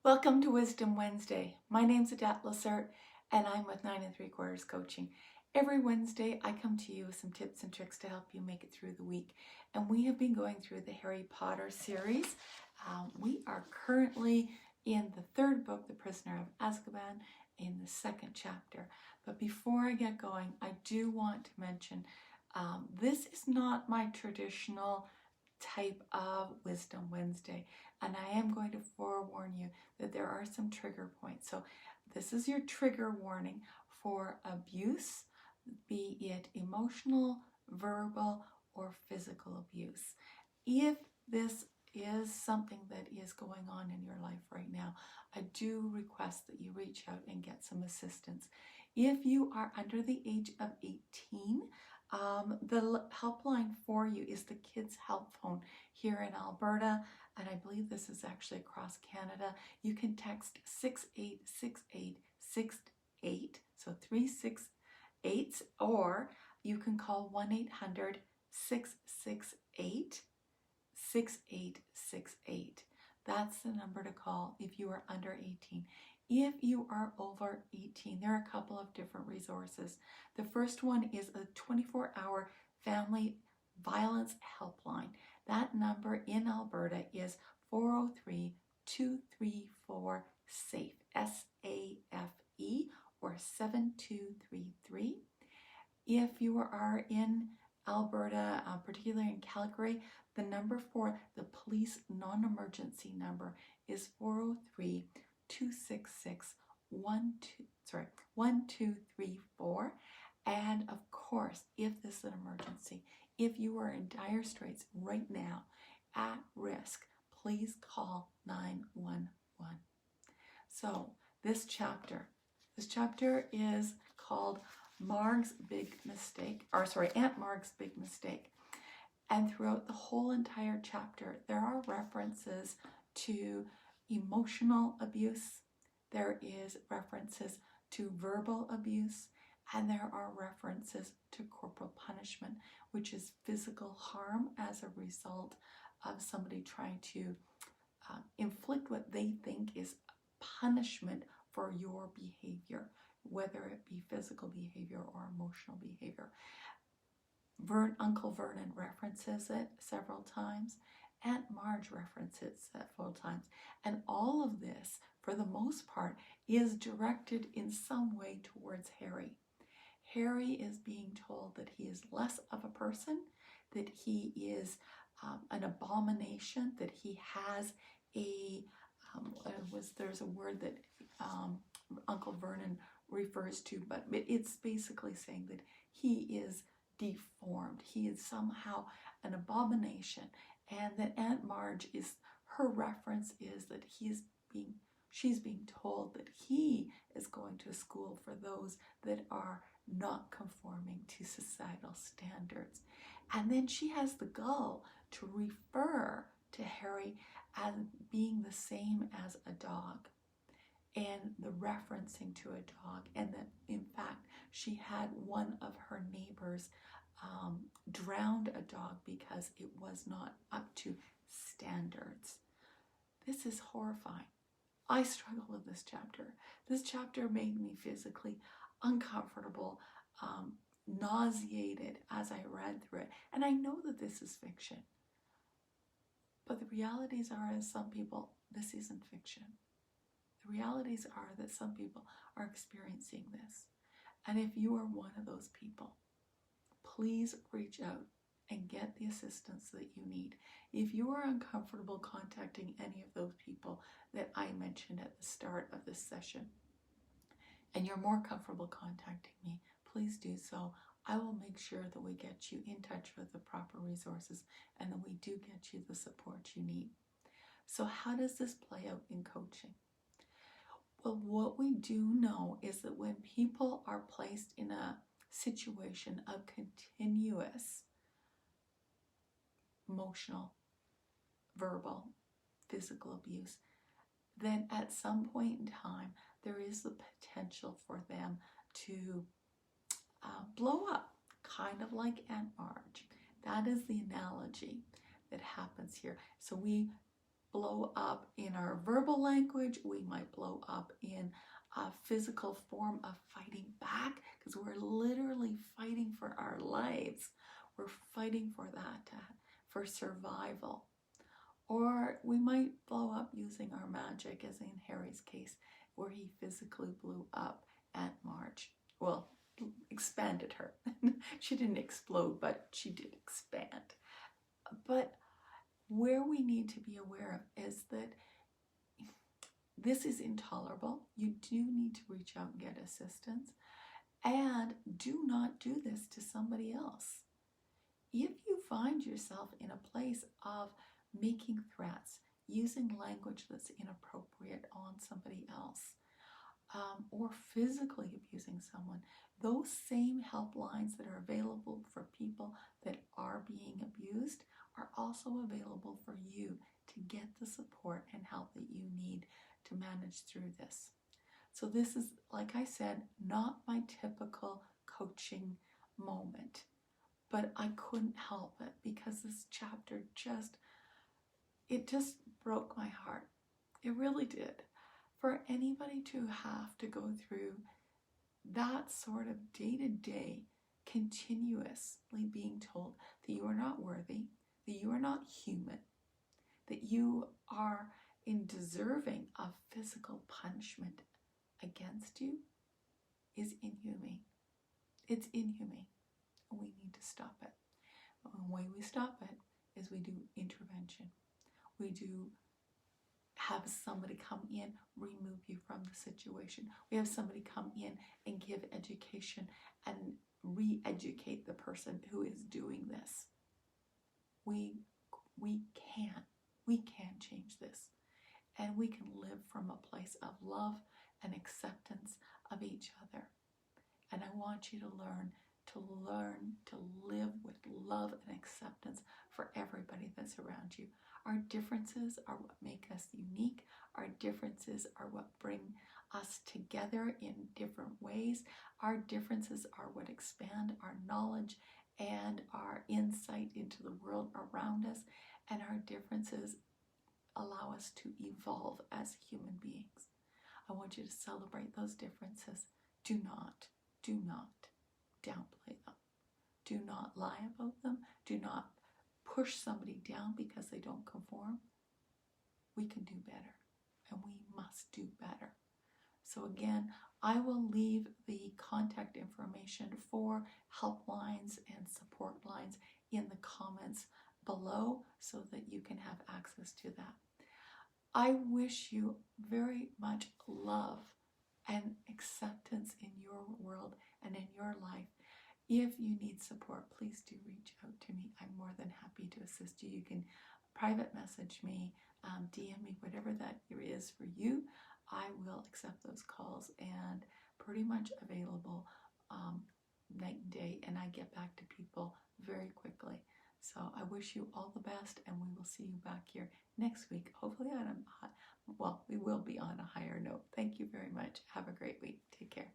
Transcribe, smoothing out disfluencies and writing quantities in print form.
Welcome to Wisdom Wednesday. My name's Adat Lessert and I'm with 9 3/4 Coaching. Every Wednesday I come to you with some tips and tricks to help you make it through the week. And we have been going through the Harry Potter series. We are currently in the third book, The Prisoner of Azkaban, in the second chapter. But before I get going, I do want to mention this is not my traditional type of Wisdom Wednesday. And I am going to forewarn you that there are some trigger points. So this is your trigger warning for abuse, be it emotional, verbal, or physical abuse. If this is something that is going on in your life right now, I do request that you reach out and get some assistance. If you are under the age of 18, the helpline for you is the Kids Help Phone here in Alberta, and I believe this is actually across Canada. You can text 686868, so 368, or you can call 1-800-668-6868. That's the number to call if you are under 18. If you are over 18, there are a couple of different resources. The first one is a 24-hour family violence helpline. That number in Alberta is 403-234-SAFE, S-A-F-E, or 7233. If you are in Alberta, particularly in Calgary, the number for the police non-emergency number is 403-266-1234. And of course, if this is an emergency, if you are in dire straits right now, at risk, please call 911. So this chapter is called Aunt Marge's Big Mistake. And throughout the whole entire chapter, there are references to emotional abuse, there is references to verbal abuse, and there are references to corporal punishment, which is physical harm as a result of somebody trying to inflict what they think is punishment for your behavior, whether it be physical behavior or emotional behavior. Uncle Vernon references it several times. Aunt Marge references it several times. And all of this, for the most part, is directed in some way towards Harry. Harry is being told that he is less of a person, that he is an abomination, that he has there's a word that Uncle Vernon refers to, but it's basically saying that he is deformed. He is somehow an abomination, and that Aunt Marge her reference is that she's being told that he is going to school for those that are not conforming to societal standards. And then she has the gall to refer to Harry as being the same as a dog, and the referencing to a dog, and that in fact she had one of her neighbors drowned a dog because it was not up to standards. This is horrifying. I struggle with this chapter. This chapter made me physically uncomfortable, nauseated as I read through it. And I know that this is fiction, but the realities are, as some people, this isn't fiction. The realities are that some people are experiencing this. And if you are one of those people, please reach out and get the assistance that you need. If you are uncomfortable contacting any of those people that I mentioned at the start of this session, and you're more comfortable contacting me, please do so. I will make sure that we get you in touch with the proper resources and that we do get you the support you need. So how does this play out in coaching? Well, what we do know is that when people are placed in a situation of continuous emotional, verbal, physical abuse, then at some point in time, there is the potential for them to blow up, kind of like Aunt Marge. That is the analogy that happens here. So we blow up in our verbal language. We might blow up in a physical form of fighting back, because we're literally fighting for our lives. We're fighting for that, for survival. Or we might blow up using our magic, as in Harry's case, where he physically blew up Aunt Marge. Well, expanded her. She didn't explode, but she did expand. But where we need to be aware of is that this is intolerable. You do need to reach out and get assistance. And do not do this to somebody else. If you find yourself in a place of making threats, using language that's inappropriate on somebody else, or physically abusing someone, those same helplines that are available for people that are being abused are also available for you to get the support and help that you need to manage through this. So this is, like I said, not my typical coaching moment, but I couldn't help it because this chapter just broke my heart. It really did. For anybody to have to go through that sort of day-to-day, continuously being told that you are not worthy, that you are not human, that you are deserving of physical punishment against you, is inhumane. It's inhumane, and we need to stop it. And the way we stop it is we do intervention. We do have somebody come in, remove you from the situation. We have somebody come in and give education and re-educate the person who is doing this. We can change this, and we can live from a place of love and acceptance of each other. And I want you to learn to live with love and acceptance for everybody that's around you. Our differences are what make us unique. Our differences are what bring us together in different ways. Our differences are what expand our knowledge and our insight into the world around us. And our differences allow us to evolve as human beings. I want you to celebrate those differences. Do not downplay them. Do not lie about them. Do not push somebody down because they don't conform. We can do better, and we must do better. So again, I will leave the contact information for helplines and support lines in the comments below so that you can have access to that. I wish you very much love and acceptance in your world and in your life. If you need support, please do reach out to me. I'm more than happy to assist you. You can private message me, DM me, whatever that is for you. I will accept those calls and pretty much available night and day, and I get back to people very quickly. So I wish you all the best, and we will see you back here next week. Hopefully we will be on a higher note. Thank you very much. Have a great week. Take care.